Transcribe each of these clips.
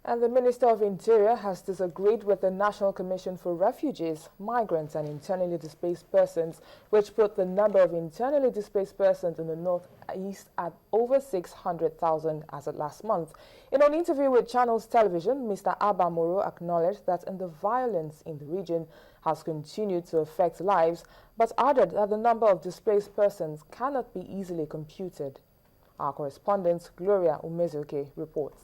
And the Minister of Interior has disagreed with the National Commission for Refugees, Migrants and Internally Displaced Persons, which put the number of internally displaced persons in the northeast at over 600,000 as of last month. In an interview with Channels Television, Mr. Abba Moro acknowledged that the violence in the region has continued to affect lives, but added that the number of displaced persons cannot be easily computed. Our correspondent, Gloria Umezuke, reports.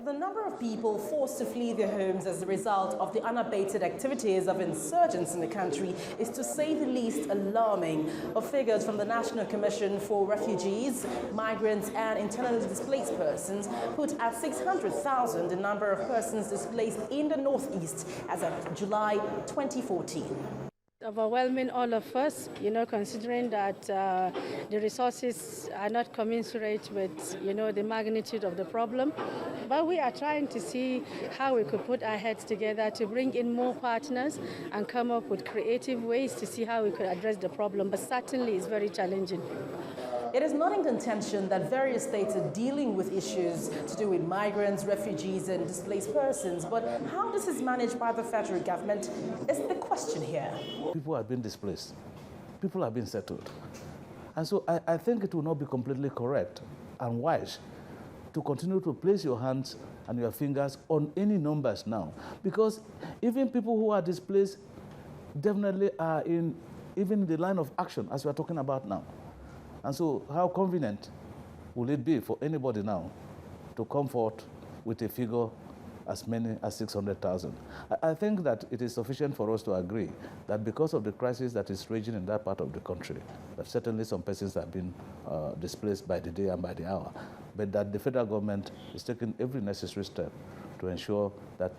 The number of people forced to flee their homes as a result of the unabated activities of insurgents in the country is, to say the least, alarming. Figures from the National Commission for Refugees, Migrants and Internally Displaced Persons put at 600,000 the number of persons displaced in the Northeast as of July 2014. Overwhelming all of us, considering that the resources are not commensurate with, the magnitude of the problem. But we are trying to see how we could put our heads together to bring in more partners and come up with creative ways to see how we could address the problem. But certainly it's very challenging. It is not in contention that various states are dealing with issues to do with migrants, refugees, and displaced persons. But how this is managed by the federal government is the question here. People have been displaced. People have been settled. And so I think it will not be completely correct and wise to continue to place your hands and your fingers on any numbers now. Because even people who are displaced definitely are even in the line of action, as we are talking about now. And so how convenient will it be for anybody now to come forth with a figure as many as 600,000? I think that it is sufficient for us to agree that because of the crisis that is raging in that part of the country, that certainly some persons have been displaced by the day and by the hour, but that the federal government is taking every necessary step to ensure that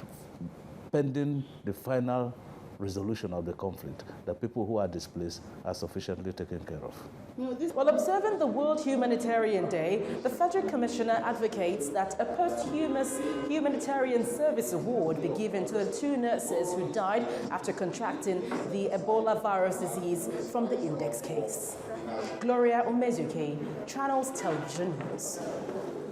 pending the final resolution of the conflict, that people who are displaced are sufficiently taken care of. While observing the World Humanitarian Day, the Federal Commissioner advocates that a posthumous Humanitarian Service Award be given to the 2 nurses who died after contracting the Ebola virus disease from the Index case. Gloria Umezuke, Channels Television News.